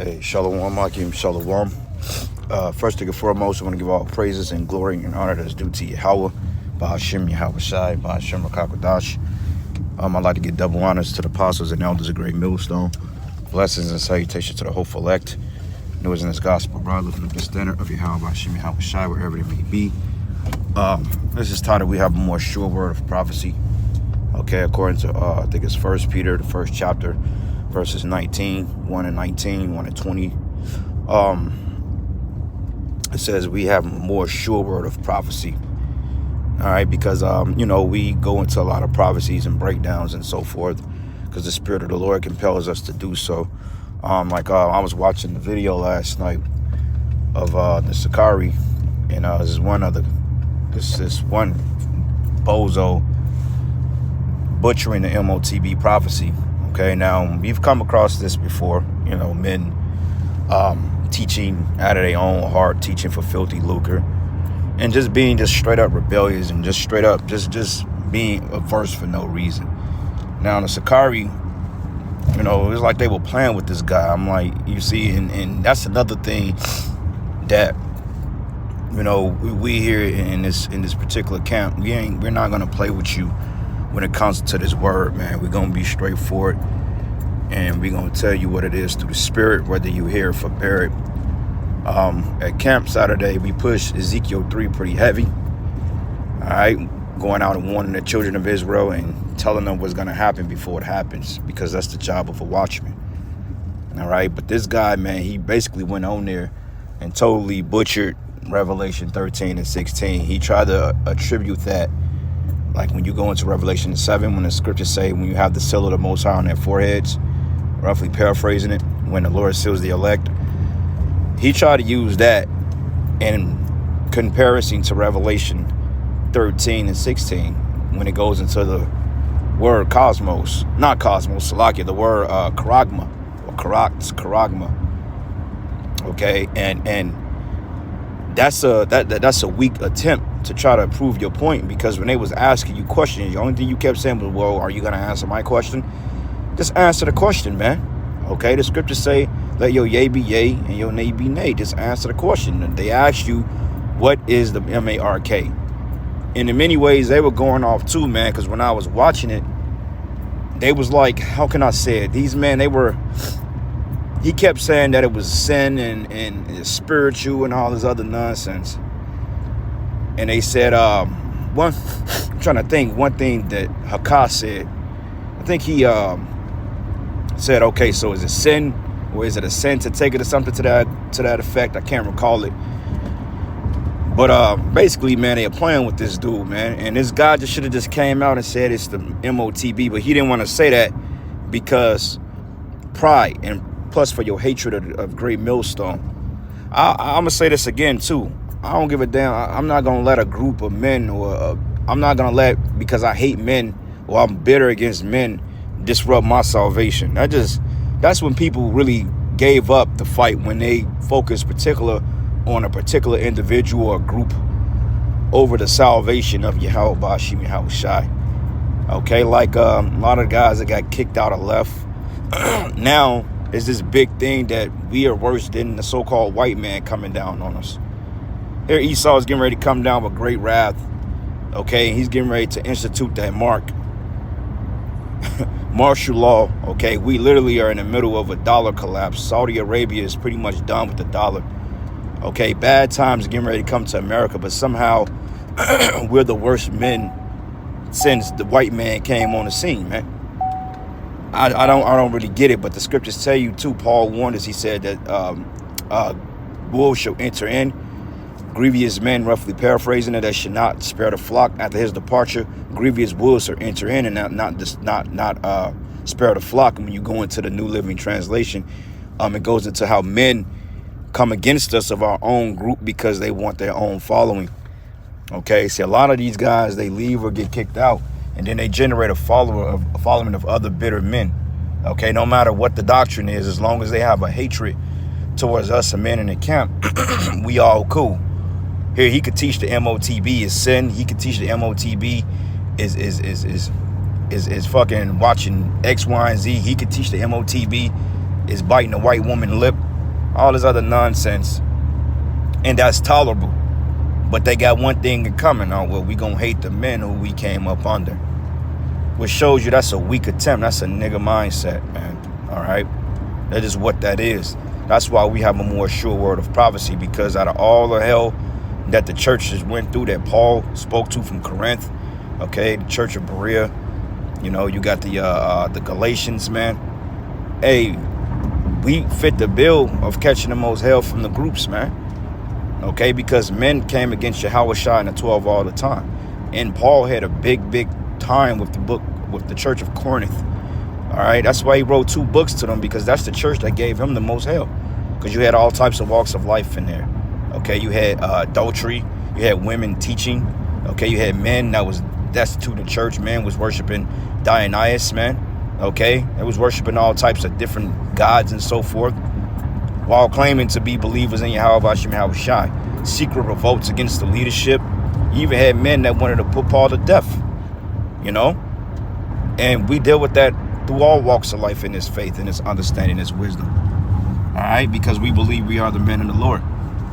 Hey, Shalom, Akim, Shalom. First and foremost, I want to give all praises and glory and honor that's due to Yahweh, Bahashim Yahweh Shai, Bahashim Rakakwadash. I'd like to give double honors to the apostles and elders of Great Millstone. Blessings and salutations to the hopeful elect. News in this gospel, brothers, from the standard of Yahweh, Bahashim Yahweh Shai, wherever it may be. This is titled, We Have a More Sure Word of Prophecy. Okay, according to, I think it's 1 Peter, the first chapter, verses 19, 1 and 19, 1 and 20. It says we have a more sure word of prophecy. All right, because, we go into a lot of prophecies and breakdowns and so forth because the Spirit of the Lord compels us to do so. I was watching the video last night of the Sakari, and this one bozo butchering the MOTB prophecy. Okay, now we've come across this before, men teaching out of their own heart, teaching for filthy lucre, and just being just straight up rebellious and just straight up just being averse for no reason. Now the Sakari, it was like they were playing with this guy. I'm like, you see, and that's another thing that we here in this particular camp, we're not gonna play with you when it comes to this word, man. We're going to be straightforward, and we're going to tell you what it is through the Spirit, whether you hear it for bear it. At Camp Saturday, we pushed Ezekiel 3 pretty heavy. All right, going out and warning the children of Israel and telling them what's going to happen before it happens, because that's the job of a watchman. All right, but this guy, man, he basically went on there and totally butchered Revelation 13 and 16. He tried to attribute that, like when you go into Revelation 7, when the scriptures say when you have the seal of the Most High on their foreheads, roughly paraphrasing it, when the Lord seals the elect, he tried to use that in comparison to Revelation 13 and 16 when it goes into the word cosmos, not cosmos, Salakia, the word charagma, or charagma. Okay, and that's a weak attempt to try to prove your point, because when they was asking you questions, the only thing you kept saying was, well, are you going to answer my question? Just answer the question, man. Okay, the scriptures say, let your yea be yea and your nay be nay. Just answer the question. And they asked you, what is the M-A-R-K? And in many ways, they were going off too, man, because when I was watching it, they was like, how can I say it? These men, he kept saying that it was sin and spiritual and all this other nonsense. And they said, I'm trying to think, one thing that Hakah said, I think he said, okay, so is it sin, or is it a sin to take it, or something to that effect? I can't recall it. But basically, man, they're playing with this dude, man. And this guy just should have just came out and said it's the MOTB, but he didn't want to say that because pride, and plus for your hatred of Great Millstone. I'm going to say this again, too. I don't give a damn. I'm not going to let a group of men, or I'm not going to let, because I hate men or I'm bitter against men, disrupt my salvation. That's when people really gave up the fight, when they focused on a particular individual or group over the salvation of Yahweh Bashim Yahweh Shai. Okay, like a lot of guys that got kicked out of left. Now, it's this big thing that we are worse than the so-called white man coming down on us. Here Esau is getting ready to come down with great wrath. Okay, he's getting ready to institute that martial law. Okay, we literally are in the middle of a dollar collapse. Saudi Arabia is pretty much done with the dollar. Okay, bad times are getting ready to come to America, but somehow we're the worst men since the white man came on the scene, man. I don't really get it, but the scriptures tell you too. Paul warned us. He said that wolves shall enter in. Grievous men, roughly paraphrasing it, that should not spare the flock after his departure. Grievous wolves shall enter in, and not spare the flock. And when you go into the New Living Translation, it goes into how men come against us of our own group because they want their own following. Okay, see, a lot of these guys, they leave or get kicked out, and then they generate a following of other bitter men. Okay, no matter what the doctrine is, as long as they have a hatred towards us and men in the camp, we all cool. Here, he could teach the MOTB is sin. He could teach the MOTB is fucking watching X, Y, and Z. He could teach the MOTB is biting a white woman lip. all this other nonsense, and that's tolerable. But they got one thing in common. Oh, well, we gonna hate the men who we came up under. Which shows you that's a weak attempt. That's a nigga mindset, man. All right? That is what that is. That's why we have a more sure word of prophecy, because out of all the hell that the churches went through, that Paul spoke to from Corinth, okay, the church of Berea, you know, you got the Galatians, man. Hey, we fit the bill of catching the most hell from the groups, man. Okay, because men came against Yahushua and the 12 all the time. And Paul had a big time with the church of Corinth. All right, that's why he wrote 2 books to them, because that's the church that gave him the most hell. Because you had all types of walks of life in there. Okay, you had adultery, you had women teaching. Okay, you had men that was destitute in church. Man was worshiping Dionysus, man. Okay, it was worshiping all types of different gods and so forth, while claiming to be believers in Yahweh Shai. Secret revolts against the leadership. You even had men that wanted to put Paul to death, you know? And we deal with that through all walks of life in this faith, in this understanding, this wisdom. All right? Because we believe we are the men of the Lord.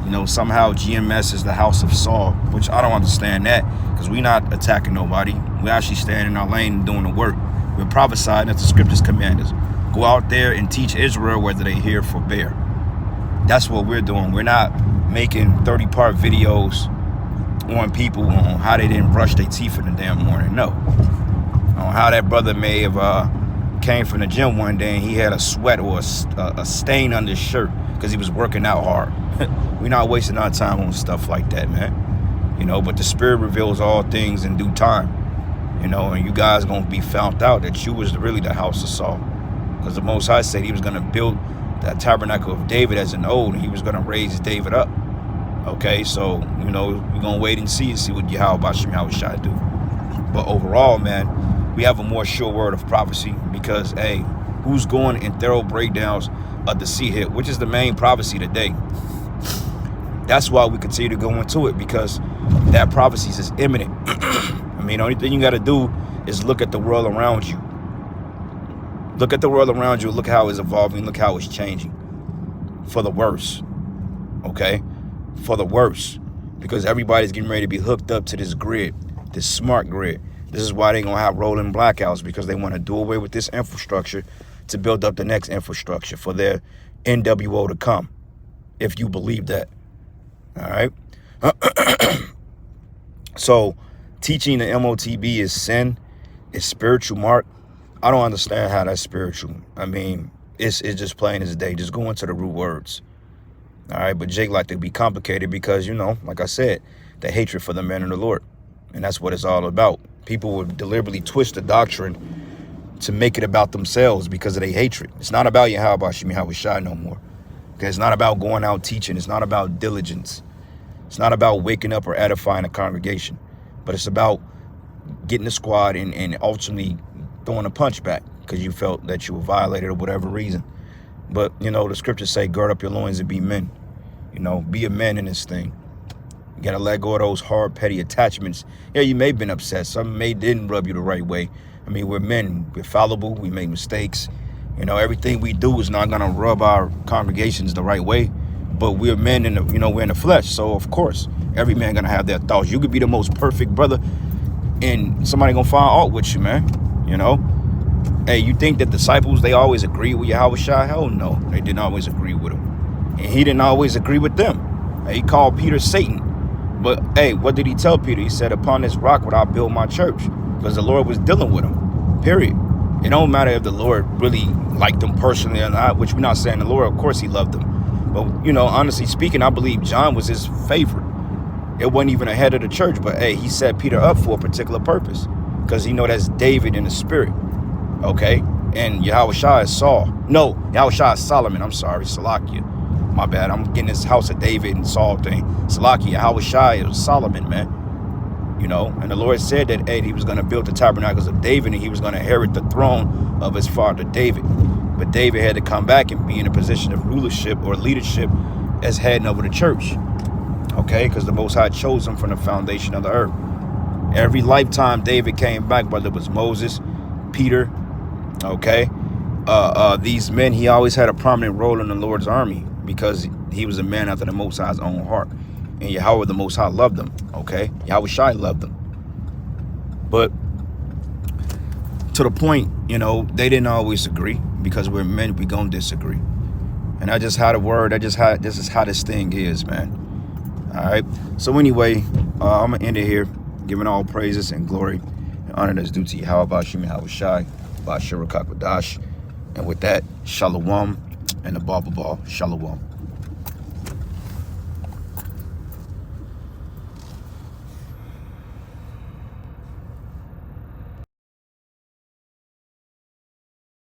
You know, somehow GMS is the house of Saul, which I don't understand that, because we're not attacking nobody. We're actually standing in our lane and doing the work. We're prophesying as the scriptures command us. Go out there and teach Israel whether they hear or forbear. That's what we're doing. We're not making 30-part videos on people on how they didn't brush their teeth in the damn morning. No. On how that brother may have came from the gym one day and he had a sweat or a stain on his shirt because he was working out hard. We're not wasting our time on stuff like that, man. You know, but the Spirit reveals all things in due time. You know, and you guys going to be found out that you was really the house of Saul. Because the Most High said he was going to build that tabernacle of David as an old, and he was going to raise David up. Okay, so, you know, we're going to wait and see what Yahweh Shai do. But overall, man, we have a more sure word of prophecy, because, hey, who's going in thorough breakdowns of the sea hit, which is the main prophecy today. That's why we continue to go into it, because that prophecy is imminent. I mean, the only thing you got to do is look at the world around you. Look at the world around you. Look how it's evolving. Look how it's changing. For the worse. Okay? For the worse. Because everybody's getting ready to be hooked up to this grid. This smart grid. This is why they're going to have rolling blackouts. Because they want to do away with this infrastructure to build up the next infrastructure for their NWO to come. If you believe that. All right? So, teaching the MOTB is sin. It's spiritual, Mark. I don't understand how that's spiritual. I mean, it's just plain as day. Just go into the root words. All right, but Jake like to be complicated because, you know, like I said, the hatred for the men of the Lord. And that's what it's all about. People would deliberately twist the doctrine to make it about themselves because of their hatred. It's not about Yahweh Shai no more. Okay, it's not about going out teaching. It's not about diligence. It's not about waking up or edifying a congregation. But it's about getting the squad and ultimately throwing a punch back because you felt that you were violated or whatever reason. But, you know, the scriptures say, gird up your loins and be men. You know, be a man in this thing. You got to let go of those hard, petty attachments. Yeah, you may have been upset. Some may didn't rub you the right way. I mean, we're men. We're fallible. We make mistakes. You know, everything we do is not going to rub our congregations the right way. But we're men, in the, you know, we're in the flesh. So, of course, every man going to have their thoughts. You could be the most perfect brother, and somebody going to find out with you, man. You know? Hey, you think that disciples, they always agree with Yahweh Shai? Hell no. They didn't always agree with him. And he didn't always agree with them. He called Peter Satan. But, hey, what did he tell Peter? He said, upon this rock would I build my church. Because the Lord was dealing with him. Period. It don't matter if the Lord really liked them personally or not, which we're not saying the Lord, of course he loved them. But, you know, honestly speaking, I believe John was his favorite. It wasn't even ahead of the church. But, hey, he set Peter up for a particular purpose. Because he know that's David in the spirit. Okay? And Yahweh Shai is Saul. No, Yahweh Shai is Solomon. I'm sorry, Salakia. My bad. I'm getting this house of David and Saul thing. Salakia, Yahweh Shai is Solomon, man. You know, and the Lord said that, hey, he was going to build the tabernacles of David and he was going to inherit the throne of his father David. But David had to come back and be in a position of rulership or leadership as heading over the church. Okay? Because the Most High chose him from the foundation of the earth. Every lifetime David came back, whether it was Moses, Peter, okay? These men, he always had a prominent role in the Lord's army because he was a man after the Most High's own heart. And Yahweh the Most High loved him, okay? Yahweh Shai loved him. But to the point, you know, they didn't always agree, because we're men, we gonna disagree. And I just had a word, this is how this thing is, man. All right. So anyway, I'm gonna end it here, giving all praises and glory and honor that's due to Yahweh Bashim Yahweh Shai, Bashir Kakwadash. And with that, Shalom and the Baba Shalom.